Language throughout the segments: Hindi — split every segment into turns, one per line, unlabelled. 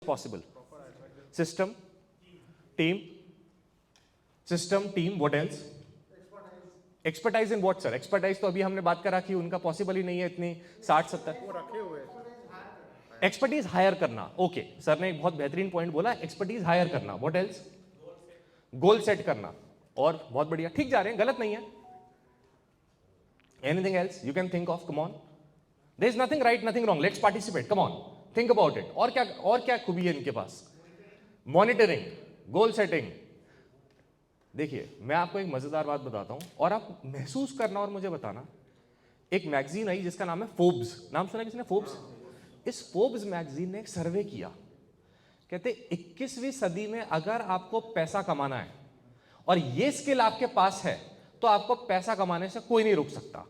possible? System, team, what else? Expertise in what sir? Expertise तो अभी हमने बात करा कि उनका पॉसिबल ही नहीं है इतनी 60-70 एक्सपर्टीज हायर करना। ओके, सर ने एक बहुत बेहतरीन पॉइंट बोला, एक्सपर्टीज हायर करना। What else? गोल सेट करना। और बहुत बढ़िया, ठीक जा रहे हैं, गलत नहीं है। Anything else you can think of? Come on, there is nothing right, nothing wrong, let's participate, come on, think about it. और क्या खूबी है इनके पास? Monitoring, goal setting. देखिए, मैं आपको एक मजेदार बात बताता हूं और आप महसूस करना और मुझे बताना। एक मैगजीन आई जिसका नाम है फोर्ब्स, नाम सुना किसने? फोर्ब्स। इस फोर्ब्स मैगजीन ने एक सर्वे किया, कहते 21वीं सदी में अगर आपको पैसा कमाना है और ये स्किल आपके पास है तो आपको पैसा कमाने से कोई नहीं रोक सकता,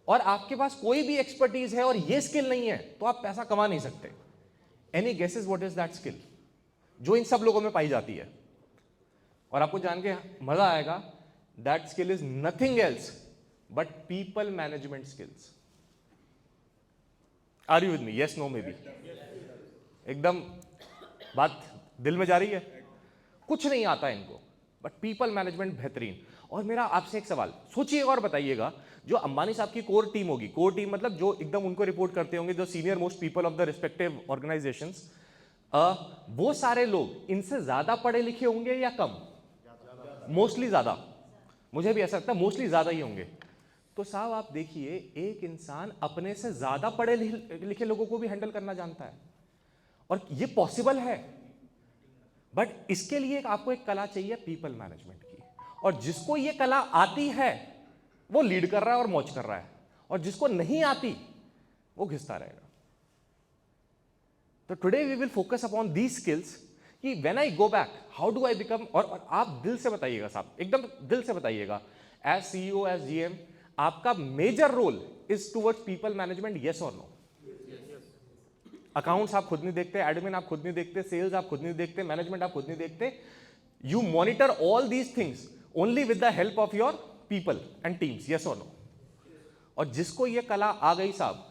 और आपके पास कोई भी एक्सपर्टीज है और ये स्किल नहीं है तो आप पैसा कमा नहीं सकते। Any guesses what is that skill जो इन सब लोगों में पाई जाती है? और आपको जान के मजा आएगा, that skill is nothing else but people management skills. Are you with me? Yes, no, maybe? एकदम बात दिल में जा रही है। कुछ नहीं आता इनको बट पीपल मैनेजमेंट बेहतरीन। और मेरा आपसे एक सवाल, सोचिए और बताइएगा, जो अंबानी साहब की कोर टीम होगी, कोर टीम मतलब जो एकदम उनको रिपोर्ट करते होंगे, जो senior most people of the respective organisations, वो सारे लोग इनसे ज्यादा पढ़े लिखे होंगे या कम? मोस्टली ज्यादा। मुझे भी ऐसा लगता है मोस्टली ज्यादा ही होंगे। तो साहब आप देखिए, एक इंसान अपने से ज्यादा पढ़े लिखे लोगों को भी हैंडल करना जानता है, और ये पॉसिबल है। बट इसके लिए आपको एक कला चाहिए, पीपल मैनेजमेंट की। और जिसको ये कला आती है वो लीड कर रहा है और मौज कर रहा है, और जिसको नहीं आती वो घिसता रहेगा। तो today we will focus upon these skills कि when I go back how do I become. और आप दिल से बताइएगा साहब, एकदम दिल से बताइएगा, एज सीईओ, एज जीएम, आपका major role is towards people management, yes और नो? अकाउंट्स आप खुद नहीं देखते, एडमिन आप खुद नहीं देखते, सेल्स आप खुद नहीं देखते, मैनेजमेंट आप खुद नहीं देखते। You monitor all these things only with the help of your people and teams, yes और नो? और जिसको ये कला आ गई साहब,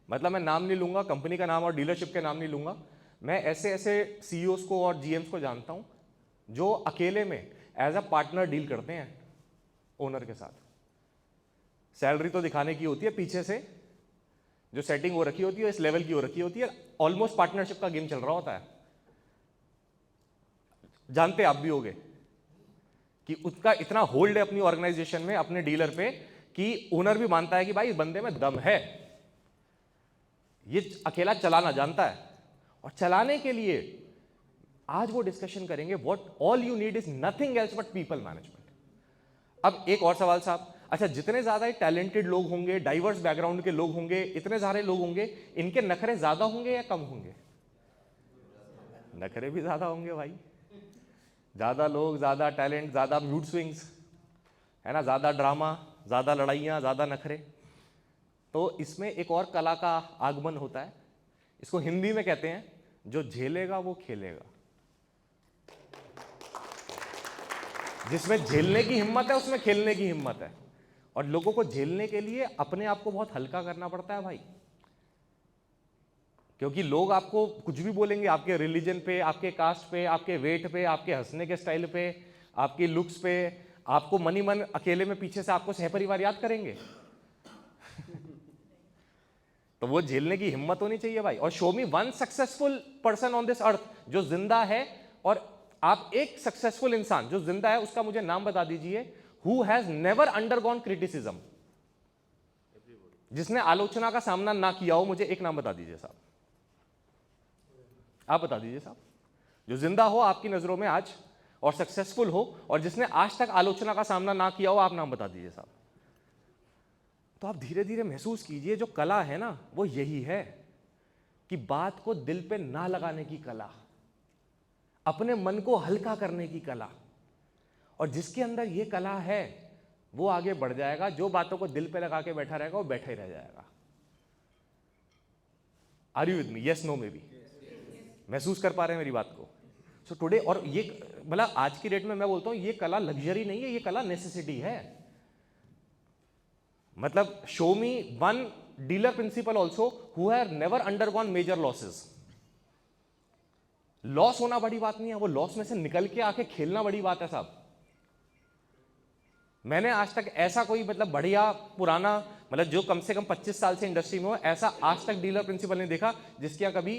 मतलब मैं नाम नहीं लूंगा, कंपनी का नाम और डीलरशिप के नाम नहीं लूंगा, मैं ऐसे ऐसे सीईओस को और जीएम्स को जानता हूं जो अकेले में एज अ पार्टनर डील करते हैं ओनर के साथ। सैलरी तो दिखाने की होती है, पीछे से जो सेटिंग हो रखी होती है इस लेवल की हो रखी होती है, ऑलमोस्ट पार्टनरशिप का गेम चल रहा होता है। जानते आप भी होगे कि उसका इतना होल्ड है अपनी ऑर्गेनाइजेशन में, अपने डीलर पे, कि ओनर भी मानता है कि भाई इस बंदे में दम है, ये अकेला चलाना जानता है। और चलाने के लिए आज वो डिस्कशन करेंगे, what all you need is nothing else but people management. अब एक और सवाल साहब, अच्छा जितने ज्यादा टैलेंटेड लोग होंगे, डाइवर्स बैकग्राउंड के लोग होंगे, इतने सारे लोग होंगे, इनके नखरे ज्यादा होंगे या कम होंगे? नखरे भी ज्यादा होंगे भाई। ज्यादा लोग, ज्यादा टैलेंट, ज्यादा मूड स्विंग्स, है ना, ज्यादा ड्रामा, ज्यादा लड़ाइयां, ज्यादा नखरे। तो इसमें एक और कला का आगमन होता है, इसको हिंदी में कहते हैं, जो झेलेगा वो खेलेगा। जिसमें झेलने की हिम्मत है उसमें खेलने की हिम्मत है। और लोगों को झेलने के लिए अपने आप को बहुत हल्का करना पड़ता है भाई, क्योंकि लोग आपको कुछ भी बोलेंगे, आपके रिलीजन पे, आपके कास्ट पे, आपके वेट पे, आपके हंसने के स्टाइल पे, आपके लुक्स पे, आपको मनी मन अकेले में पीछे से आपको सहपरिवार याद करेंगे। तो वो झेलने की हिम्मत होनी चाहिए भाई। और show me one successful person on this earth जो जिंदा है, और आप एक सक्सेसफुल इंसान जो जिंदा है उसका मुझे नाम बता दीजिए, who has never undergone criticism, जिसने आलोचना का सामना ना किया हो। मुझे एक नाम बता दीजिए साहब, आप बता दीजिए साहब, जो जिंदा हो आपकी नजरों में आज और सक्सेसफुल हो और जिसने आज तक आलोचना का सामना ना किया हो, आप नाम बता दीजिए साहब। तो आप धीरे धीरे महसूस कीजिए, जो कला है ना वो यही है कि बात को दिल पे ना लगाने की कला, अपने मन को हल्का करने की कला। और जिसके अंदर ये कला है वो आगे बढ़ जाएगा, जो बातों को दिल पे लगा के बैठा रहेगा वो बैठा ही रह जाएगा। Are you with me? Yes, no, maybe? महसूस कर पा रहे हैं मेरी बात को? सो टुडे, और ये मतलब आज की डेट में मैं बोलता हूं ये कला लग्जरी नहीं है, ये कला नेसेसिटी है। मतलब show me one dealer principal also who have never undergone major losses, loss होना बड़ी बात नहीं है, वो लॉस में से निकल के आके खेलना बड़ी बात है साहब। मैंने आज तक ऐसा कोई मतलब बढ़िया पुराना मतलब जो कम से कम 25 साल से इंडस्ट्री में हो, ऐसा आज तक डीलर प्रिंसिपल नहीं देखा जिसके यहाँ कभी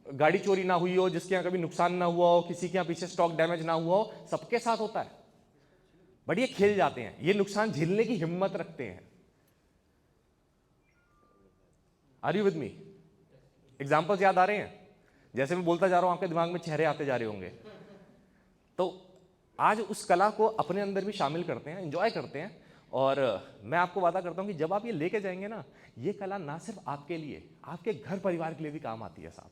गाड़ी चोरी ना हुई हो, जिसके यहाँ कभी नुकसान ना हुआ हो, किसी के यहाँ पीछे स्टॉक डैमेज ना हुआ हो। सबके साथ होता है, बट ये खेल जाते हैं, ये नुकसान झेलने की हिम्मत रखते हैं। Are you with me? Examples याद आ रहे हैं? जैसे मैं बोलता जा रहा हूं आपके दिमाग में चेहरे आते जा रहे होंगे। तो आज उस कला को अपने अंदर भी शामिल करते हैं, एंजॉय करते हैं। और मैं आपको वादा करता हूं कि जब आप ये लेके जाएंगे ना, ये कला ना सिर्फ आपके लिए, आपके घर परिवार के लिए भी काम आती है साहब।